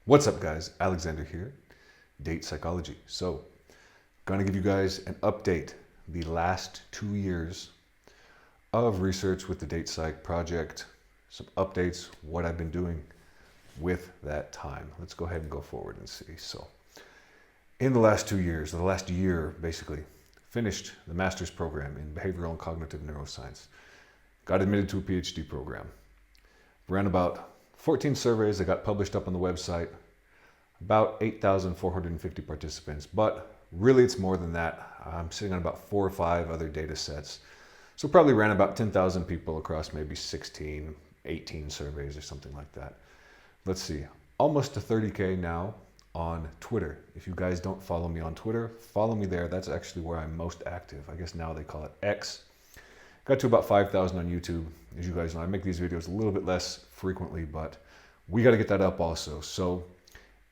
What's up, guys? Alexander here, Date Psychology. So, gonna give you guys an update, the last 2 years of research with the Date Psych project, some updates, what I've been doing with that time. Let's go ahead and go forward and see. So, in the last 2 years, the last year basically, finished the master's program in behavioral and cognitive neuroscience, got admitted to a PhD program, ran about 14 surveys that got published up on the website, about 8,450 participants, but really it's more than that. I'm sitting on about 4 or 5 other data sets. So probably ran about 10,000 people across maybe 16, 18 surveys or something like that. Let's see, almost to 30K now on Twitter. If you guys don't follow me on Twitter, follow me there. That's actually where I'm most active. I guess now they call it X. Got to about 5,000 on YouTube. As you guys know, I make these videos a little bit less frequently, but we got to get that up also. So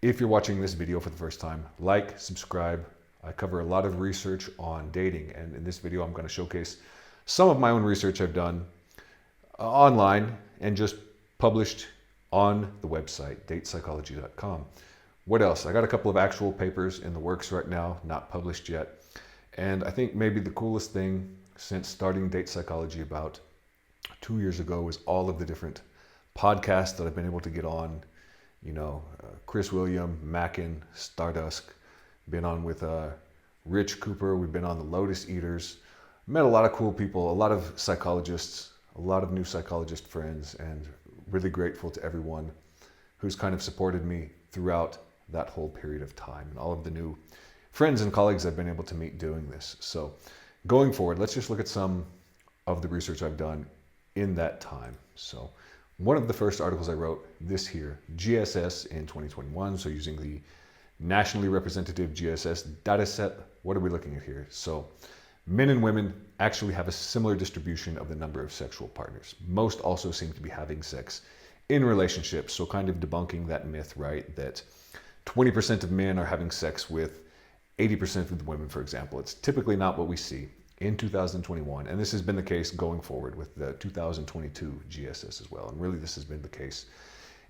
if you're watching this video for the first time, like, subscribe. I cover a lot of research on dating, and in this video I'm going to showcase some of my own research I've done online and just published on the website, datepsychology.com. What else? I got a couple of actual papers in the works right now, not published yet. And I think maybe the coolest thing since starting Date Psychology about 2 years ago is all of the different podcasts that I've been able to get on. You know, Chris William, Mackin, Stardust, been on with Rich Cooper. We've been on the Lotus Eaters. Met a lot of cool people, a lot of psychologists, a lot of new psychologist friends, and really grateful to everyone who's kind of supported me throughout that whole period of time, and all of the new friends and colleagues I've been able to meet doing this. So going forward, let's just look at some of the research I've done in that time. So one of the first articles I wrote this here, GSS in 2021, so using the nationally representative GSS data set. What are we looking at here? So men and women actually have a similar distribution of the number of sexual partners. Most also seem to be having sex in relationships, so kind of debunking that myth, right, that 20% of men are having sex with 80% of the women, for example. It's typically not what we see in 2021, and this has been the case going forward with the 2022 GSS as well. And really this has been the case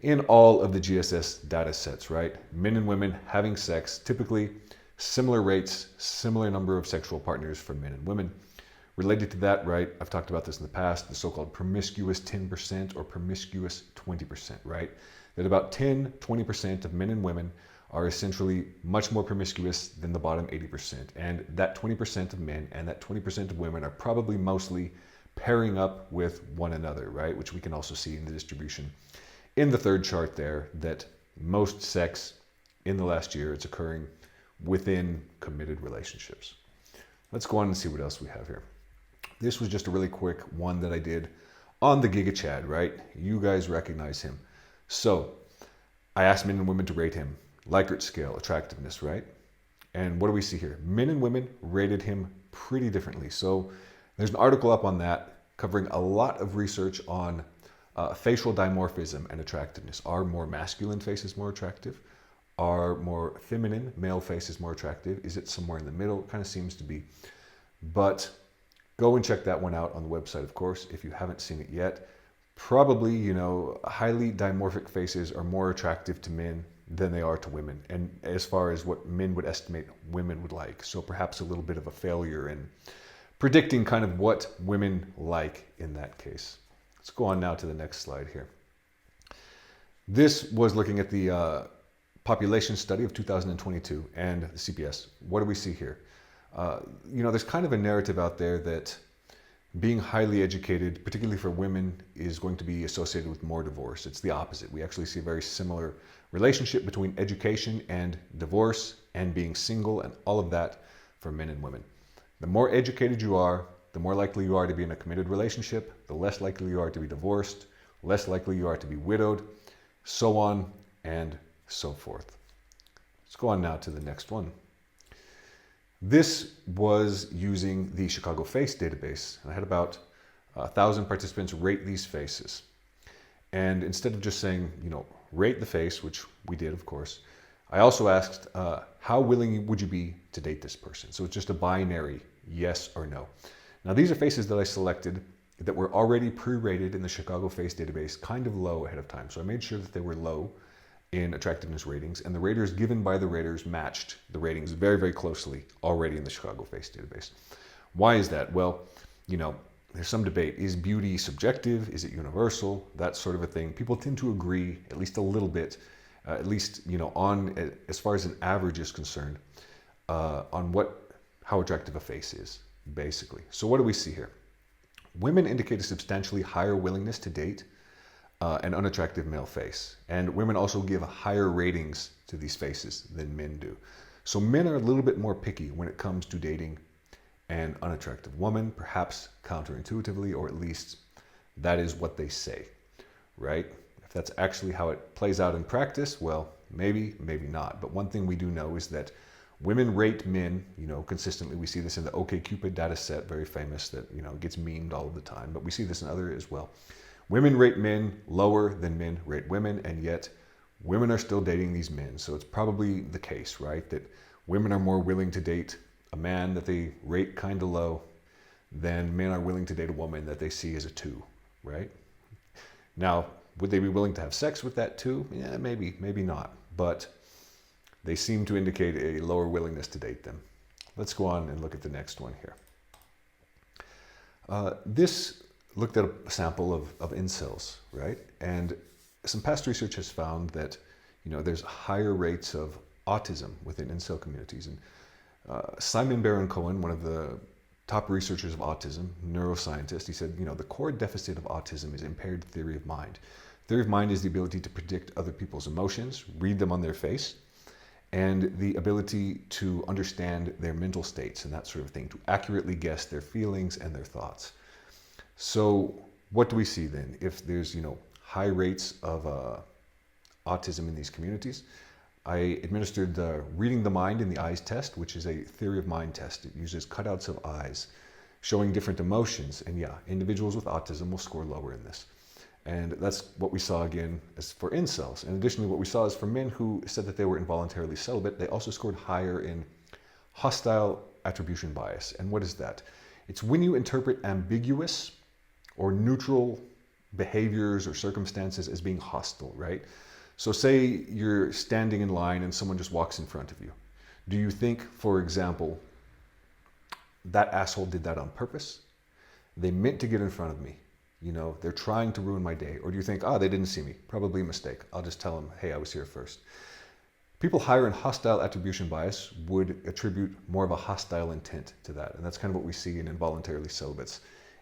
in all of the GSS data sets, right? Men and women having sex, typically similar rates, similar number of sexual partners for men and women. Related to that, right, I've talked about this in the past, the so-called promiscuous 10% or promiscuous 20%, right? That about 10-20% of men and women are essentially much more promiscuous than the bottom 80%. And that 20% of men and that 20% of women are probably mostly pairing up with one another, right? Which we can also see in the distribution in the third chart there, that most sex in the last year is occurring within committed relationships. Let's go on and see what else we have here. This was just a really quick one that I did on the Giga Chad, right? You guys recognize him. So I asked men and women to rate him. Likert scale, attractiveness, right? And what do we see here? Men and women rated him pretty differently. So there's an article up on that covering a lot of research on facial dimorphism and attractiveness. Are more masculine faces more attractive? Are more feminine male faces more attractive? Is it somewhere in the middle? It kind of seems to be. But go and check that one out on the website, of course, if you haven't seen it yet. Probably, you know, highly dimorphic faces are more attractive to men than they are to women, and as far as what men would estimate women would like. So perhaps a little bit of a failure in predicting kind of what women like in that case. Let's go on now to the next slide here. This was looking at the population study of 2022 and the CPS. What do we see here? You know, there's kind of a narrative out there that being highly educated, particularly for women, is going to be associated with more divorce. It's the opposite. We actually see a very similar relationship between education and divorce and being single and all of that for men and women. The more educated you are, the more likely you are to be in a committed relationship, the less likely you are to be divorced, less likely you are to be widowed, so on and so forth. Let's go on now to the next one. This was using the Chicago Face database. I had about 1,000 participants rate these faces. And instead of just saying, you know, rate the face, which we did, of course, I also asked, how willing would you be to date this person? So it's just a binary yes or no. Now, these are faces that I selected that were already pre-rated in the Chicago Face database, kind of low ahead of time. So I made sure that they were low in attractiveness ratings, and the raters given by the raters matched the ratings very, very closely already in the Chicago Face database. Why is that? Well, there's some debate. Is beauty subjective? Is it universal? That sort of a thing. People tend to agree, at least a little bit, at least, on as far as an average is concerned, on how attractive a face is, basically. So what do we see here? Women indicate a substantially higher willingness to date an unattractive male face. And women also give higher ratings to these faces than men do. So men are a little bit more picky when it comes to dating an unattractive woman, perhaps counterintuitively, or at least that is what they say, right? If that's actually how it plays out in practice, well, maybe, maybe not. But one thing we do know is that women rate men, consistently. We see this in the OkCupid data set, very famous, that, gets memed all of the time. But we see this in other as well. Women rate men lower than men rate women, and yet women are still dating these men. So it's probably the case, right, that women are more willing to date a man that they rate kind of low than men are willing to date a woman that they see as a 2, right? Now, would they be willing to have sex with that 2? Yeah, maybe, maybe not. But they seem to indicate a lower willingness to date them. Let's go on and look at the next one here. This looked at a sample of incels, right? And some past research has found that, there's higher rates of autism within incel communities. And Simon Baron-Cohen, one of the top researchers of autism, neuroscientist, he said, the core deficit of autism is impaired theory of mind. Theory of mind is the ability to predict other people's emotions, read them on their face, and the ability to understand their mental states and that sort of thing, to accurately guess their feelings and their thoughts. So what do we see then? If there's, high rates of autism in these communities, I administered the Reading the Mind in the Eyes test, which is a theory of mind test. It uses cutouts of eyes, showing different emotions. And yeah, individuals with autism will score lower in this. And that's what we saw again as for incels. And additionally, what we saw is for men who said that they were involuntarily celibate, they also scored higher in hostile attribution bias. And what is that? It's when you interpret ambiguous or neutral behaviors or circumstances as being hostile, right? So say you're standing in line and someone just walks in front of you. Do you think, for example, that asshole did that on purpose? They meant to get in front of me. They're trying to ruin my day. Or do you think, they didn't see me? Probably a mistake. I'll just tell them, hey, I was here first. People higher in hostile attribution bias would attribute more of a hostile intent to that. And that's kind of what we see in involuntarily celibates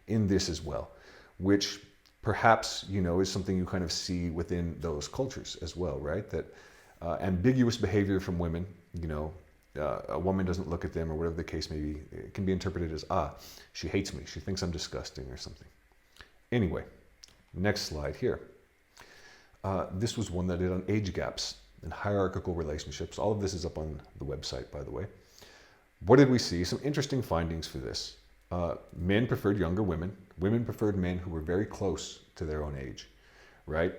in this as well, which perhaps, is something you kind of see within those cultures as well, right? That ambiguous behavior from women, a woman doesn't look at them or whatever the case may be, it can be interpreted as, she hates me. She thinks I'm disgusting or something. Anyway, next slide here. This was one that did on age gaps and hierarchical relationships. All of this is up on the website, by the way. What did we see? Some interesting findings for this. Men preferred younger women. Women preferred men who were very close to their own age, right?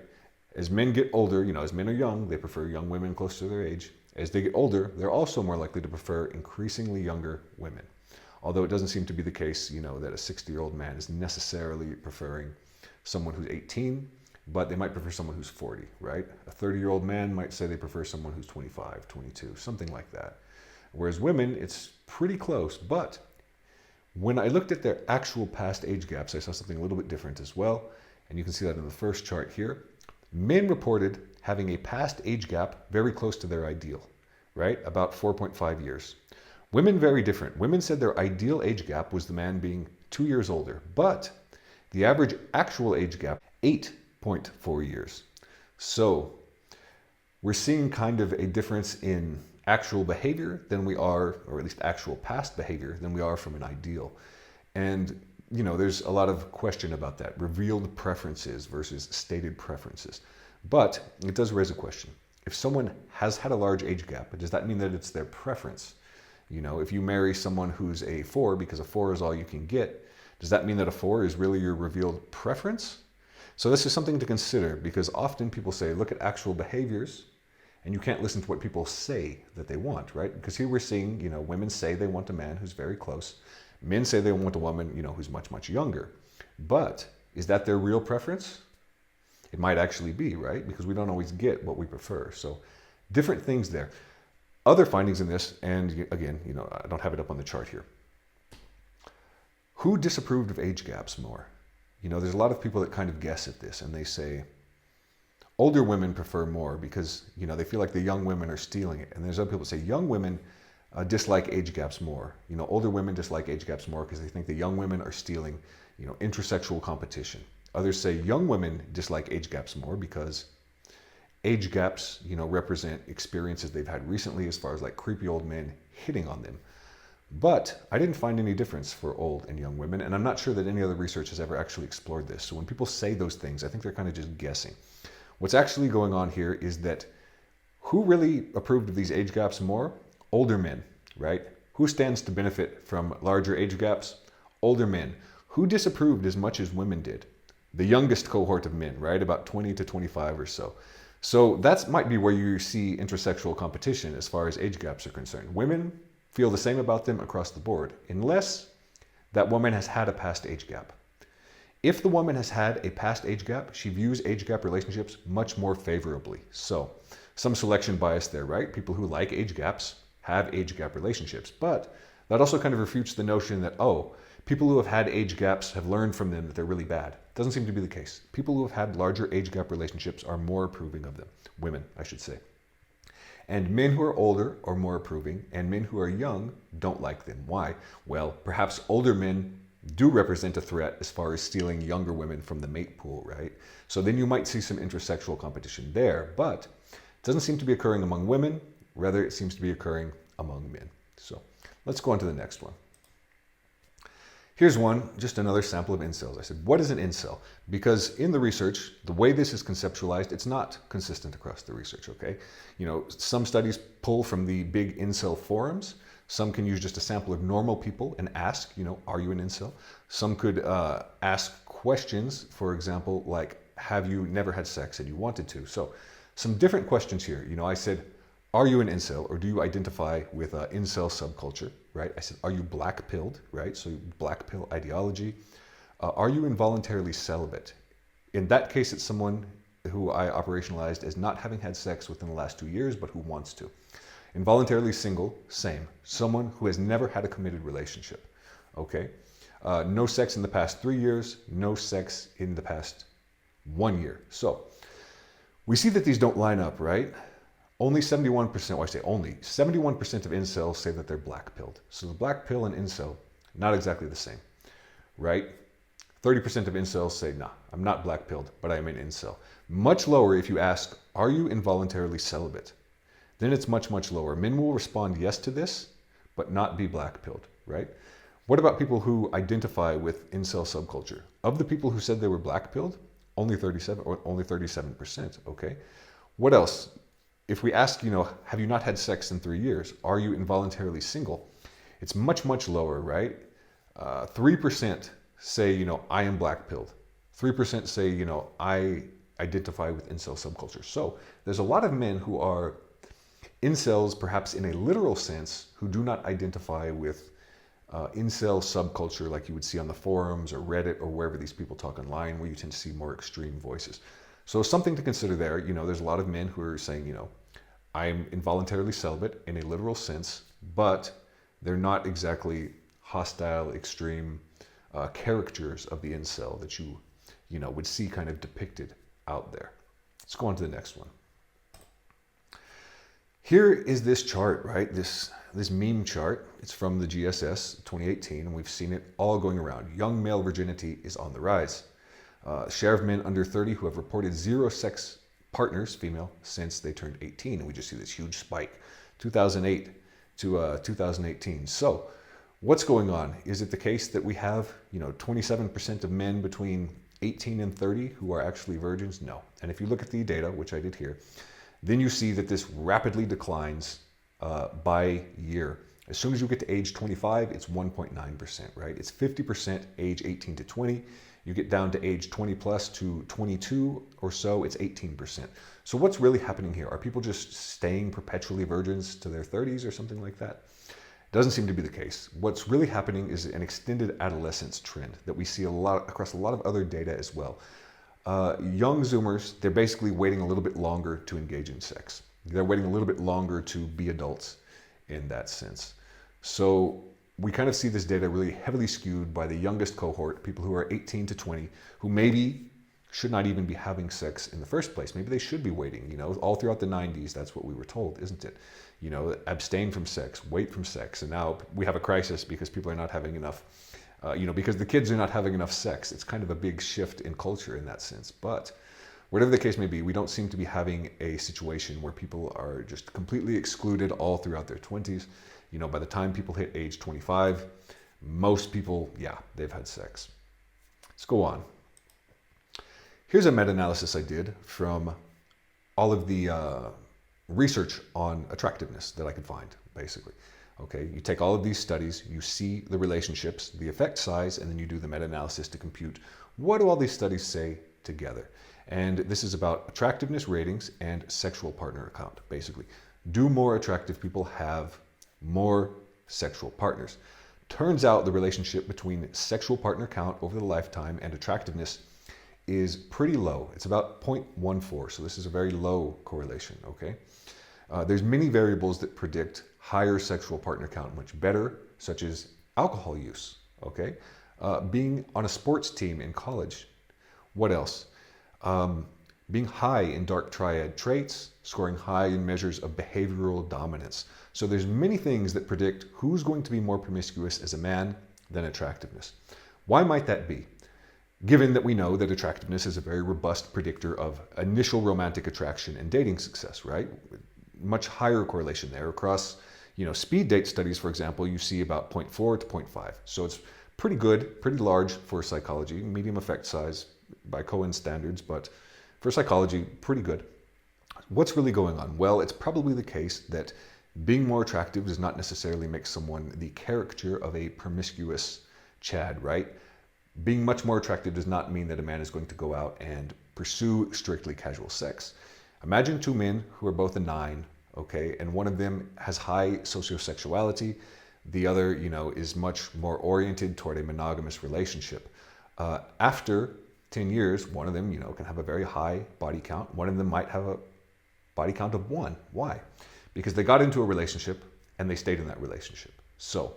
As men get older, as men are young, they prefer young women close to their age. As they get older, they're also more likely to prefer increasingly younger women. Although it doesn't seem to be the case, that a 60-year-old man is necessarily preferring someone who's 18, but they might prefer someone who's 40, right? A 30-year-old man might say they prefer someone who's 25, 22, something like that. Whereas women, it's pretty close. But when I looked at their actual past age gaps, I saw something a little bit different as well. And you can see that in the first chart here. Men reported having a past age gap very close to their ideal, right? About 4.5 years. Women, very different. Women said their ideal age gap was the man being 2 years older, but the average actual age gap, 8.4 years. So we're seeing kind of a difference in actual behavior than we are, or at least actual past behavior than we are from an ideal. And, there's a lot of question about that, revealed preferences versus stated preferences. But it does raise a question. If someone has had a large age gap, does that mean that it's their preference? If you marry someone who's a 4 because a 4 is all you can get, does that mean that a 4 is really your revealed preference? So this is something to consider, because often people say, look at actual behaviors, and you can't listen to what people say that they want, right? Because here we're seeing, women say they want a man who's very close. Men say they want a woman, who's much, much younger. But is that their real preference? it might actually be, right? Because we don't always get what we prefer. So different things there. Other findings in this, and again, I don't have it up on the chart here. Who disapproved of age gaps more? There's a lot of people that kind of guess at this, and they say older women prefer more because, they feel like the young women are stealing it. And there's other people that say young women dislike age gaps more. Older women dislike age gaps more because they think the young women are stealing, intersexual competition. Others say young women dislike age gaps more because age gaps, represent experiences they've had recently as far as like creepy old men hitting on them. But I didn't find any difference for old and young women, and I'm not sure that any other research has ever actually explored this. So when people say those things, I think they're kind of just guessing. What's actually going on here is that who really approved of these age gaps more? Older men, right? Who stands to benefit from larger age gaps? Older men. Who disapproved as much as women did? The youngest cohort of men, right? About 20 to 25 or so. So that might be where you see intersexual competition as far as age gaps are concerned. Women feel the same about them across the board, unless that woman has had a past age gap. If the woman has had a past age gap, she views age gap relationships much more favorably. So some selection bias there, right? People who like age gaps have age gap relationships. But that also kind of refutes the notion that, people who have had age gaps have learned from them that they're really bad. Doesn't seem to be the case. People who have had larger age gap relationships are more approving of them. Women, I should say. And men who are older are more approving, and men who are young don't like them. Why? Well, perhaps older men do represent a threat as far as stealing younger women from the mate pool, right? So then you might see some intersexual competition there, but it doesn't seem to be occurring among women. Rather, it seems to be occurring among men. So let's go on to the next one. Here's one, just another sample of incels. I said, what is an incel? Because in the research, the way this is conceptualized, it's not consistent across the research, okay? Some studies pull from the big incel forums. Some can use just a sample of normal people and ask, are you an incel? Some could ask questions, for example, like, have you never had sex and you wanted to? So some different questions here. I said, are you an incel, or do you identify with incel subculture, right? I said, are you black-pilled, right? So black pill ideology. Are you involuntarily celibate? In that case, it's someone who I operationalized as not having had sex within the last 2 years, but who wants to. Involuntarily single, same. Someone who has never had a committed relationship, okay? No sex in the past 3 years, no sex in the past 1 year. So we see that these don't line up, right? Only 71%, well, I say only, 71% of incels say that they're black-pilled. So the black pill and incel, not exactly the same, right? 30% of incels say, nah, I'm not black-pilled, but I am an incel. Much lower if you ask, are you involuntarily celibate? Then it's much, much lower. Men will respond yes to this, but not be black-pilled, right? What about people who identify with incel subculture? Of the people who said they were black-pilled, only 37%, okay? What else? If we ask, have you not had sex in 3 years? Are you involuntarily single? It's much, much lower, right? 3% say, I am black-pilled. 3% say, I identify with incel subculture. So there's a lot of men who are incels, perhaps in a literal sense, who do not identify with incel subculture like you would see on the forums or Reddit or wherever these people talk online, where you tend to see more extreme voices. So something to consider there. There's a lot of men who are saying, I'm involuntarily celibate in a literal sense, but they're not exactly hostile, extreme caricatures of the incel that you would see kind of depicted out there. Let's go on to the next one. Here is this chart, right? This meme chart. It's from the GSS 2018, and we've seen it all going around. Young male virginity is on the rise. Share of men under 30 who have reported 0 sex partners, female, since they turned 18. And we just see this huge spike, 2008 to 2018. So what's going on? Is it the case that we have, 27% of men between 18 and 30 who are actually virgins? No. And if you look at the data, which I did here, then you see that this rapidly declines by year. As soon as you get to age 25, it's 1.9%, right? It's 50% age 18 to 20. You get down to age 20 plus to 22 or so, it's 18%. So what's really happening here? Are people just staying perpetually virgins to their 30s or something like that? Doesn't seem to be the case. What's really happening is an extended adolescence trend that we see a lot across a lot of other data as well. Young Zoomers, they're basically waiting a little bit longer to engage in sex. They're waiting a little bit longer to be adults in that sense. So we kind of see this data really heavily skewed by the youngest cohort, people who are 18 to 20, who maybe should not even be having sex in the first place. Maybe they should be waiting, all throughout the 90s, that's what we were told, isn't it? Abstain from sex, wait from sex. And now we have a crisis because people are not having enough, because the kids are not having enough sex. It's kind of a big shift in culture in that sense. But whatever the case may be, we don't seem to be having a situation where people are just completely excluded all throughout their 20s. By the time people hit age 25, most people, they've had sex. Let's go on. Here's a meta-analysis I did from all of the research on attractiveness that I could find, basically. Okay, you take all of these studies, you see the relationships, the effect size, and then you do the meta-analysis to compute what do all these studies say together. And this is about attractiveness ratings and sexual partner count, basically. Do more attractive people have more sexual partners? Turns out the relationship between sexual partner count over the lifetime and attractiveness is pretty low. It's about 0.14, so this is a very low correlation, okay? There's many variables that predict higher sexual partner count much better, such as alcohol use, okay? Being on a sports team in college. What else? Being high in dark triad traits, scoring high in measures of behavioral dominance. So there's many things that predict who's going to be more promiscuous as a man than attractiveness. Why might that be? Given that we know that attractiveness is a very robust predictor of initial romantic attraction and dating success, right? Much higher correlation there. Across, speed date studies, for example, you see about 0.4 to 0.5. So it's pretty good, pretty large for psychology, medium effect size by Cohen standards, but for psychology, pretty good. What's really going on? Well, it's probably the case that being more attractive does not necessarily make someone the caricature of a promiscuous Chad, right? Being much more attractive does not mean that a man is going to go out and pursue strictly casual sex. Imagine two men who are both a 9, okay, and one of them has high sociosexuality, the other, is much more oriented toward a monogamous relationship. After 10 years, one of them, can have a very high body count. One of them might have a body count of 1. Why? Because they got into a relationship and they stayed in that relationship. So,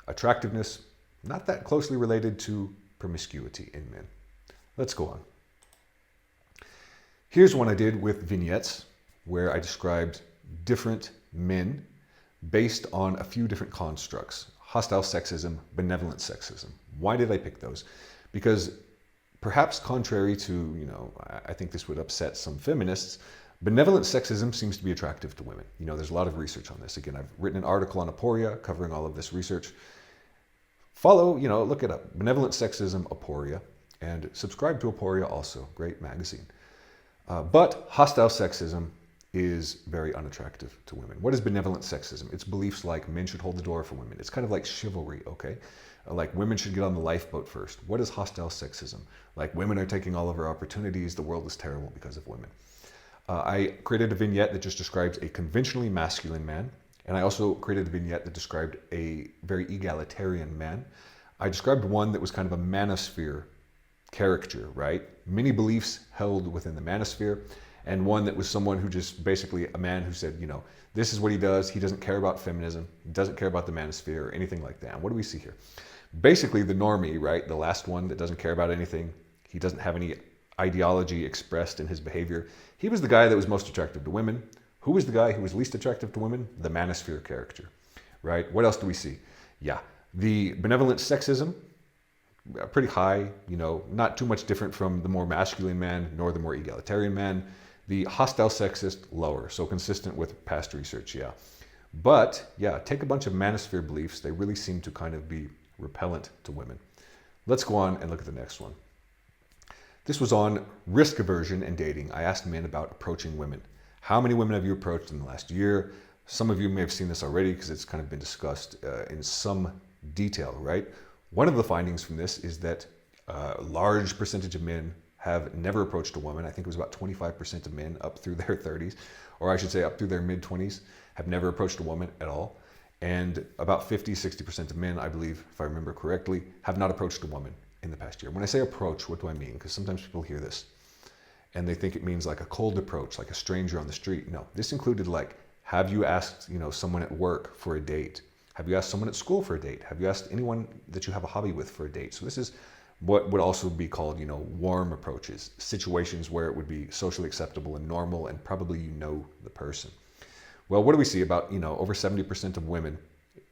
attractiveness, not that closely related to promiscuity in men. Let's go on. Here's one I did with vignettes where I described different men based on a few different constructs. Hostile sexism, benevolent sexism. Why did I pick those? Because perhaps contrary to, I think this would upset some feminists, benevolent sexism seems to be attractive to women. There's a lot of research on this. Again, I've written an article on aporia covering all of this research. Follow, look it up. Benevolent Sexism, Aporia, and subscribe to Aporia also. Great magazine. But hostile sexism is very unattractive to women. What is benevolent sexism? It's beliefs like men should hold the door for women. It's kind of like chivalry, okay? Like women should get on the lifeboat first. What is hostile sexism? Like women are taking all of our opportunities. The world is terrible because of women. I created a vignette that just describes a conventionally masculine man. And I also created a vignette that described a very egalitarian man. I described one that was kind of a manosphere caricature, right? Many beliefs held within the manosphere, and one that was someone who just basically a man who said, this is what he does. He doesn't care about feminism. He doesn't care about the manosphere or anything like that. And what do we see here? Basically the normie, right? The last one that doesn't care about anything. He doesn't have any ideology expressed in his behavior. He was the guy that was most attractive to women. Who was the guy who was least attractive to women? The manosphere character, right? What else do we see? The benevolent sexism, pretty high, not too much different from the more masculine man nor the more egalitarian man. The hostile sexist, lower, so consistent with past research, But, take a bunch of manosphere beliefs. They really seem to kind of be repellent to women. Let's go on and look at the next one. This was on risk aversion and dating. I asked men about approaching women. How many women have you approached in the last year? Some of you may have seen this already because it's kind of been discussed in some detail, right? One of the findings from this is that a large percentage of men have never approached a woman. I think it was about 25% of men up through their 30s, or I should say up through their mid-20s, have never approached a woman at all. And about 50, 60% of men, I believe, if I remember correctly, have not approached a woman in the past year. When I say approach, what do I mean? Because sometimes people hear this and they think it means like a cold approach, like a stranger on the street. No, this included like, have you asked, someone at work for a date? Have you asked someone at school for a date? Have you asked anyone that you have a hobby with for a date? So this is what would also be called, warm approaches, situations where it would be socially acceptable and normal and probably the person. Well, what do we see about, over 70% of women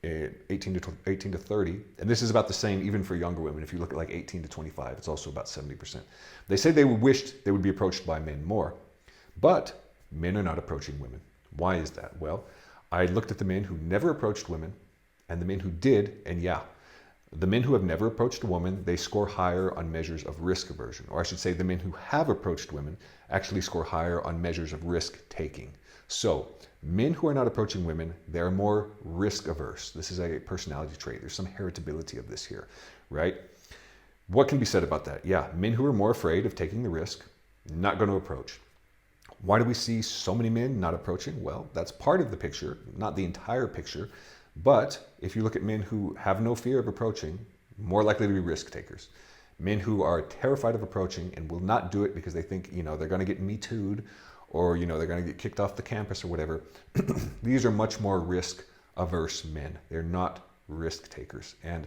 18 to 30, and this is about the same even for younger women. If you look at like 18 to 25, it's also about 70%. They say they wished they would be approached by men more, but men are not approaching women. Why is that? Well, I looked at the men who never approached women and the men who did, and the men who have never approached a woman, they score higher on measures of risk aversion. Or I should say the men who have approached women actually score higher on measures of risk taking. So men who are not approaching women, they're more risk averse. This is a personality trait. There's some heritability of this here, right? What can be said about that? Yeah, men who are more afraid of taking the risk, not going to approach. Why do we see so many men not approaching? Well, that's part of the picture, not the entire picture. But if you look at men who have no fear of approaching, more likely to be risk takers. Men who are terrified of approaching and will not do it because they think, they're going to get Me Too'd or, they're going to get kicked off the campus or whatever. These are much more risk averse men. They're not risk takers. And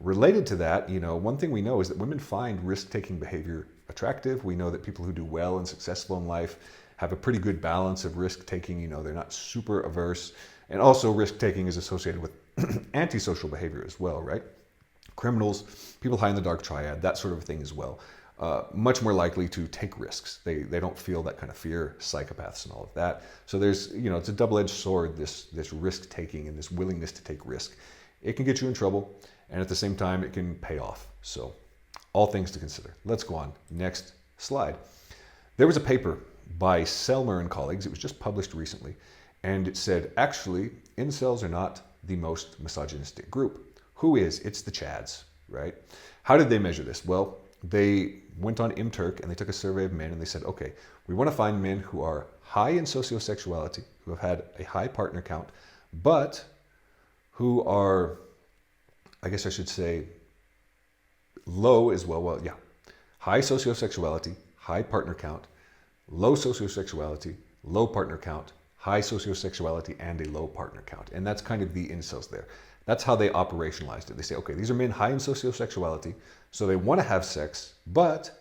related to that, one thing we know is that women find risk-taking behavior attractive. We know that people who do well and successful in life have a pretty good balance of risk-taking. They're not super averse. And also risk-taking is associated with antisocial behavior as well, right? Criminals, people high in the dark triad, that sort of thing as well. Much more likely to take risks. They don't feel that kind of fear, psychopaths and all of that. So there's, it's a double-edged sword, this risk-taking and this willingness to take risk. It can get you in trouble, and at the same time, it can pay off. So all things to consider. Let's go on. Next slide. There was a paper by Selmer and colleagues. It was just published recently. And it said, actually, incels are not the most misogynistic group. Who is? It's the Chads, right? How did they measure this? Well, they went on MTurk and they took a survey of men and they said, okay, we want to find men who are high in sociosexuality, who have had a high partner count, but who are, I guess I should say, low as well. Well, yeah. High sociosexuality, high partner count, low sociosexuality, low partner count, high sociosexuality, and a low partner count. And that's kind of the incels there. That's how they operationalized it. They say, okay, these are men high in sociosexuality, so they want to have sex, but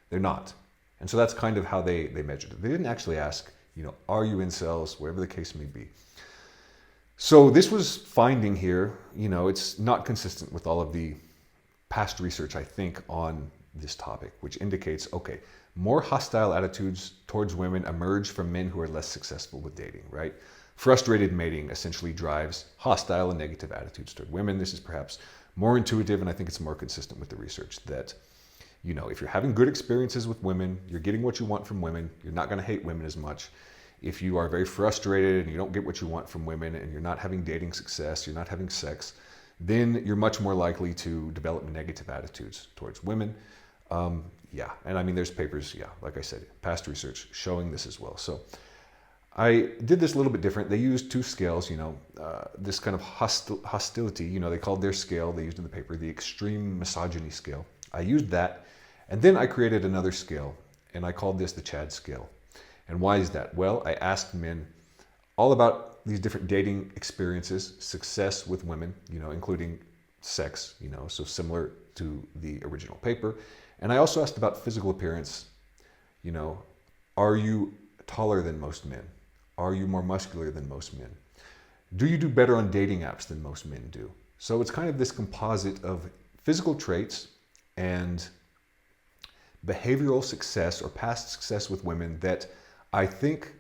they're not. And so that's kind of how they measured it. They didn't actually ask, are you incels, whatever the case may be. So this was finding here, it's not consistent with all of the past research, I think, on this topic, which indicates, okay, more hostile attitudes towards women emerge from men who are less successful with dating, right? Frustrated mating essentially drives hostile and negative attitudes toward women. This is perhaps more intuitive, and I think it's more consistent with the research that, if you're having good experiences with women, you're getting what you want from women, you're not going to hate women as much. If you are very frustrated and you don't get what you want from women and you're not having dating success, you're not having sex, then you're much more likely to develop negative attitudes towards women. And I mean, there's papers, like I said, past research showing this as well. So I did this a little bit different. They used two scales, this kind of hostility, they called their scale, they used in the paper, the extreme misogyny scale. I used that, and then I created another scale, and I called this the Chad scale. And why is that? Well, I asked men all about these different dating experiences, success with women, including sex, so similar to the original paper. And I also asked about physical appearance. Are you taller than most men? Are you more muscular than most men? Do you do better on dating apps than most men do? So it's kind of this composite of physical traits and behavioral success or past success with women that I think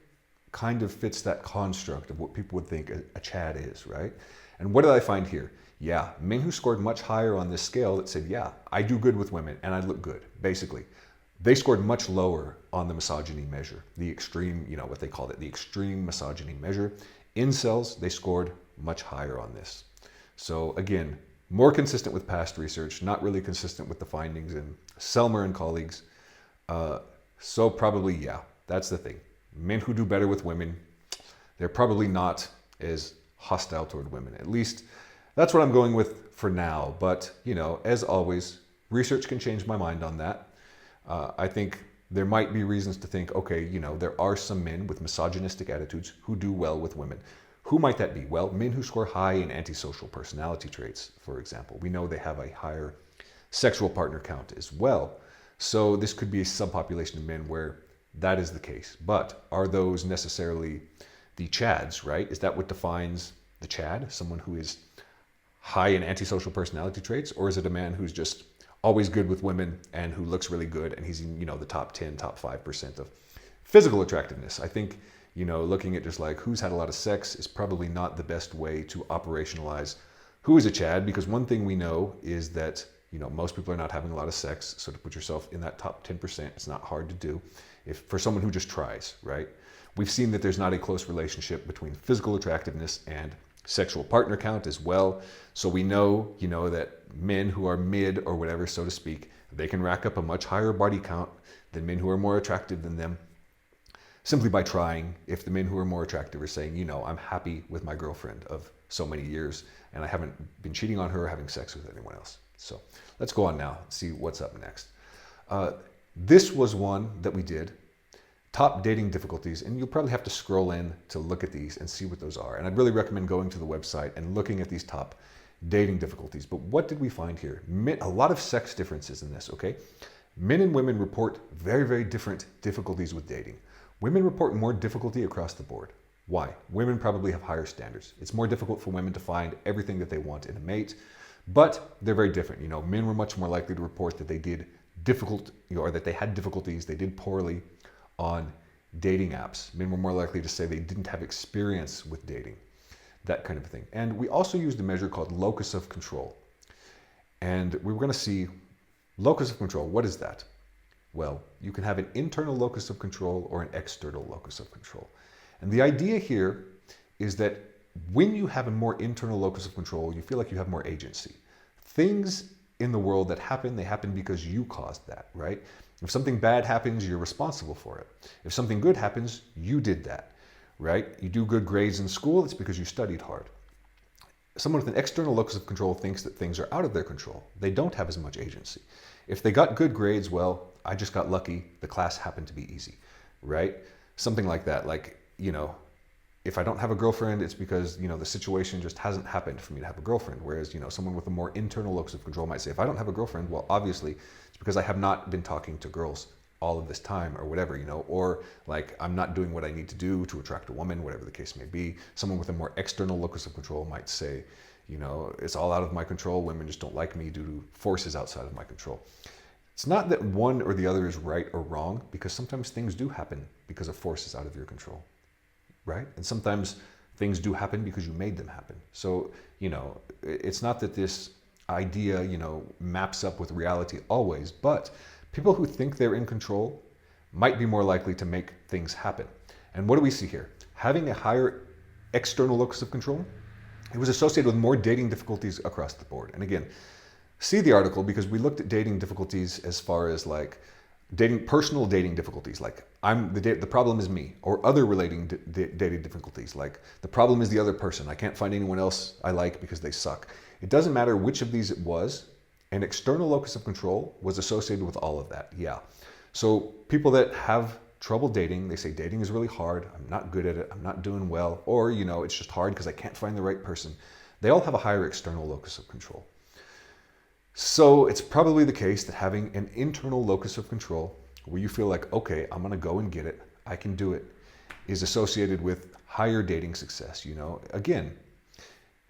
kind of fits that construct of what people would think a Chad is, right? And what did I find here? Yeah, men who scored much higher on this scale that said, yeah, I do good with women and I look good, basically. They scored much lower on the misogyny measure, the extreme, what they called it, the extreme misogyny measure. Incels, they scored much higher on this. So again, more consistent with past research, not really consistent with the findings in Selmer and colleagues. So probably, yeah, that's the thing. Men who do better with women, they're probably not as hostile toward women. At least that's what I'm going with for now. But, as always, Research can change my mind on that. I think there might be reasons to think, okay, there are some men with misogynistic attitudes who do well with women. Who might that be? Well, men who score high in antisocial personality traits, for example. We know they have a higher sexual partner count as well. So this could be a subpopulation of men where that is the case. But are those necessarily the Chads, right? Is that what defines the Chad? Someone who is high in antisocial personality traits? Or is it a man who's just always good with women and who looks really good and he's in, the top 10, top 5% of physical attractiveness? I think, looking at just like who's had a lot of sex is probably not the best way to operationalize who is a Chad, because one thing we know is that, most people are not having a lot of sex. So to put yourself in that top 10%, it's not hard to do for someone who just tries, right? We've seen that there's not a close relationship between physical attractiveness and sexual partner count as well. So we know, that men who are mid or whatever, so to speak, they can rack up a much higher body count than men who are more attractive than them simply by trying. If the men who are more attractive are saying, I'm happy with my girlfriend of so many years and I haven't been cheating on her or having sex with anyone else. So let's go on now and see what's up next. This was one that we did. Top dating difficulties, and you'll probably have to scroll in to look at these and see what those are. And I'd really recommend going to the website and looking at these top dating difficulties. But what did we find here? A lot of sex differences in this, okay? Men and women report very, very different difficulties with dating. Women report more difficulty across the board. Why? Women probably have higher standards. It's more difficult for women to find everything that they want in a mate, but they're very different. Men were much more likely to report that they did or that they had difficulties, they did poorly on dating apps. Men were more likely to say they didn't have experience with dating, that kind of thing. And we also used a measure called locus of control. And we were going to see locus of control. What is that? Well, you can have an internal locus of control or an external locus of control. And the idea here is that when you have a more internal locus of control, you feel like you have more agency. Things in the world that happen, they happen because you caused that, right? If something bad happens, you're responsible for it. If something good happens, you did that, right? You do good grades in school, it's because you studied hard. Someone with an external locus of control thinks that things are out of their control. They don't have as much agency. If they got good grades, well, I just got lucky. The class happened to be easy, right? Something like that. Like, if I don't have a girlfriend, it's because, the situation just hasn't happened for me to have a girlfriend. Whereas, someone with a more internal locus of control might say, if I don't have a girlfriend, well, obviously it's because I have not been talking to girls all of this time or whatever, or like I'm not doing what I need to do to attract a woman, whatever the case may be. Someone with a more external locus of control might say, it's all out of my control. Women just don't like me due to forces outside of my control. It's not that one or the other is right or wrong, because sometimes things do happen because of forces out of your control. Right? And sometimes things do happen because you made them happen. So, it's not that this idea, maps up with reality always, but people who think they're in control might be more likely to make things happen. And what do we see here? Having a higher external locus of control, it was associated with more dating difficulties across the board. And again, see the article, because we looked at dating difficulties as far as like personal dating difficulties, like the problem is me, or other relating dating difficulties, like the problem is the other person. I can't find anyone else I like because they suck. It doesn't matter which of these it was. An external locus of control was associated with all of that. Yeah. So people that have trouble dating, they say dating is really hard. I'm not good at it. I'm not doing well. Or, it's just hard because I can't find the right person. They all have a higher external locus of control. So it's probably the case that having an internal locus of control where you feel like, okay, I'm going to go and get it, I can do it, is associated with higher dating success. Again,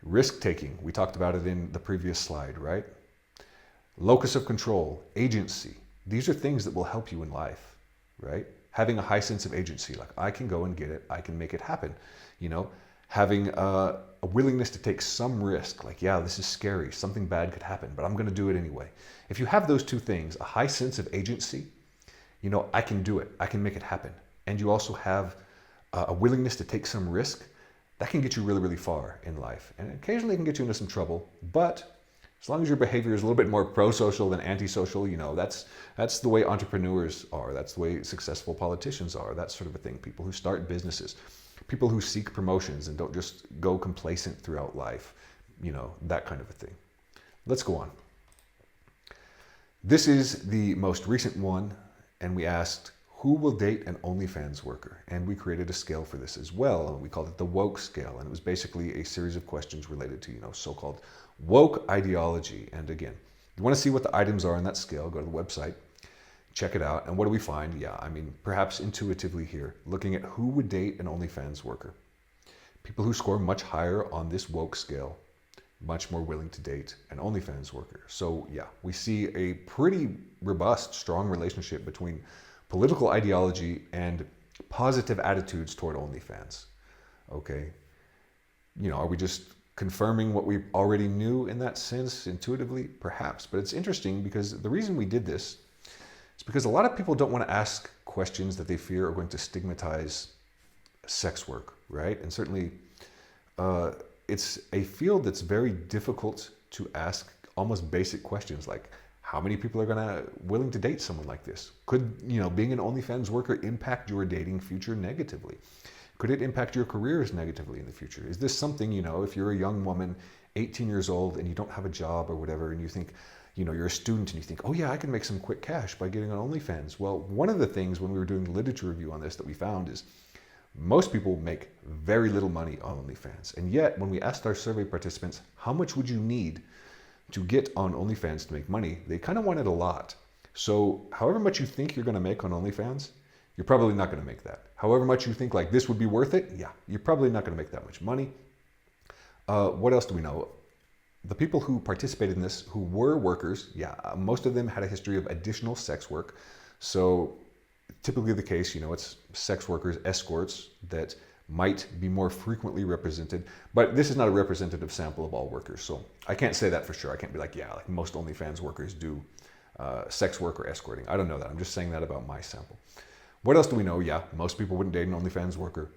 risk taking. We talked about it in the previous slide, right? Locus of control, agency. These are things that will help you in life, right? Having a high sense of agency, like I can go and get it, I can make it happen. Having a willingness to take some risk, like, yeah, this is scary, something bad could happen, but I'm going to do it anyway. If you have those two things, a high sense of agency, I can do it, I can make it happen, and you also have a willingness to take some risk, that can get you really, really far in life. And occasionally it can get you into some trouble, but as long as your behavior is a little bit more pro-social than anti-social, that's the way entrepreneurs are, that's the way successful politicians are, that sort of a thing. People who start businesses, people who seek promotions and don't just go complacent throughout life, that kind of a thing. Let's go on. This is the most recent one, and we asked, who will date an OnlyFans worker? And we created a scale for this as well. We called it the woke scale, and it was basically a series of questions related to, so-called woke ideology. And again, you want to see what the items are on that scale, go to the website, check it out. And what do we find? Yeah, I mean, perhaps intuitively here, looking at who would date an OnlyFans worker. People who score much higher on this woke scale, much more willing to date an OnlyFans worker. So yeah, we see a pretty robust, strong relationship between political ideology and positive attitudes toward OnlyFans. Okay. Are we just confirming what we already knew in that sense intuitively? Perhaps. But it's interesting because the reason we did this is because a lot of people don't want to ask questions that they fear are going to stigmatize sex work, right? And certainly it's a field that's very difficult to ask almost basic questions like, how many people are willing to date someone like this? Could, being an OnlyFans worker impact your dating future negatively? Could it impact your careers negatively in the future? Is this something, if you're a young woman, 18 years old, and you don't have a job or whatever, and you think, you're a student and you think, oh yeah, I can make some quick cash by getting on OnlyFans. Well, one of the things when we were doing the literature review on this that we found is most people make very little money on OnlyFans. And yet, when we asked our survey participants, how much would you need to get on OnlyFans to make money, they kind of wanted a lot. So however much you think you're going to make on OnlyFans, you're probably not going to make that. However much you think like this would be worth it, yeah, you're probably not going to make that much money. What else do we know? The people who participated in this, who were workers, yeah, most of them had a history of additional sex work. So typically the case, it's sex workers, escorts that might be more frequently represented, but this is not a representative sample of all workers. So I can't say that for sure. I can't be like, yeah, like most OnlyFans workers do sex work or escorting. I don't know that. I'm just saying that about my sample. What else do we know? Yeah, most people wouldn't date an OnlyFans worker.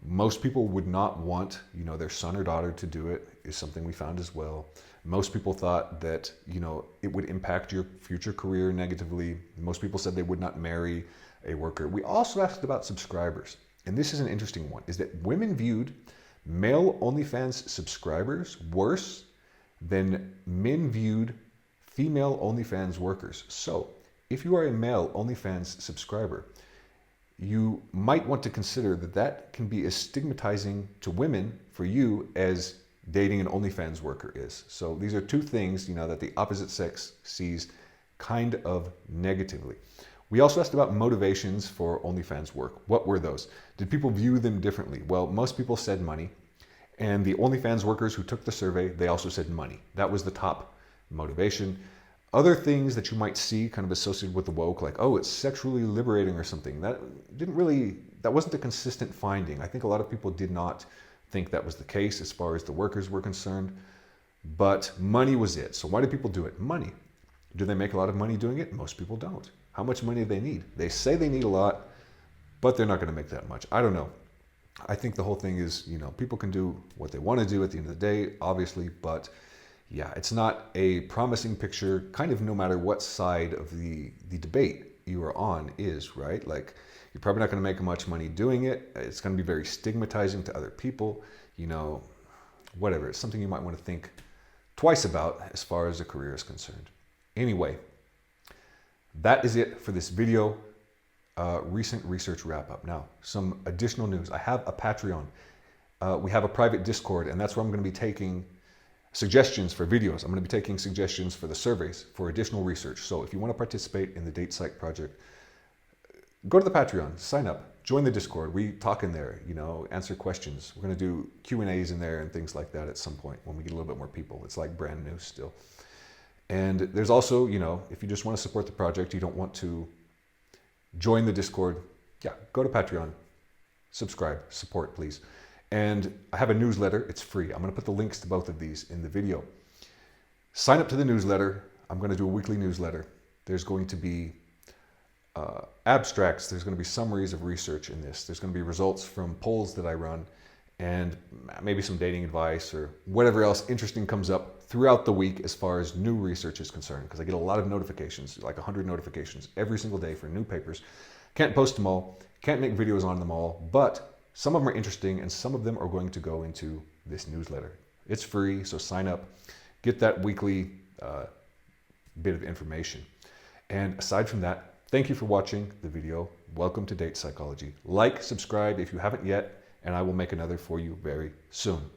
Most people would not want, their son or daughter to do it, is something we found as well. Most people thought that, it would impact your future career negatively. Most people said they would not marry a worker. We also asked about subscribers. And this is an interesting one, is that women viewed male OnlyFans subscribers worse than men viewed female OnlyFans workers. So if you are a male OnlyFans subscriber, you might want to consider that can be as stigmatizing to women for you as dating an OnlyFans worker is. So these are two things, that the opposite sex sees kind of negatively. We also asked about motivations for OnlyFans work. What were those? Did people view them differently? Well, most people said money. And the OnlyFans workers who took the survey, they also said money. That was the top motivation. Other things that you might see kind of associated with the woke, like, oh, it's sexually liberating or something. That wasn't a consistent finding. I think a lot of people did not think that was the case as far as the workers were concerned. But money was it. So why do people do it? Money. Do they make a lot of money doing it? Most people don't. How much money do they need? They say they need a lot, but they're not going to make that much. I don't know. I think the whole thing is, people can do what they want to do at the end of the day, obviously, but yeah, it's not a promising picture, kind of no matter what side of the debate you are on is, right? Like, you're probably not going to make much money doing it. It's going to be very stigmatizing to other people, whatever. It's something you might want to think twice about as far as a career is concerned. Anyway, that is it for this video. Recent research wrap up. Now, some additional news. I have a Patreon. We have a private Discord, and that's where I'm going to be taking suggestions for videos. I'm going to be taking suggestions for the surveys for additional research. So if you want to participate in the Datepsych project, go to the Patreon, sign up, join the Discord. We talk in there, answer questions. We're going to do Q&As in there and things like that at some point when we get a little bit more people. It's like brand new still. And there's also, if you just want to support the project, you don't want to join the Discord, yeah, go to Patreon, subscribe, support, please. And I have a newsletter. It's free. I'm going to put the links to both of these in the video. Sign up to the newsletter. I'm going to do a weekly newsletter. There's going to be abstracts. There's going to be summaries of research in this. There's going to be results from polls that I run and maybe some dating advice or whatever else interesting comes up throughout the week as far as new research is concerned, because I get a lot of notifications, like 100 notifications every single day for new papers. Can't post them all, can't make videos on them all, but some of them are interesting and some of them are going to go into this newsletter. It's free, so sign up, get that weekly bit of information. And aside from that, thank you for watching the video. Welcome to Date Psychology. Like, subscribe if you haven't yet, and I will make another for you very soon.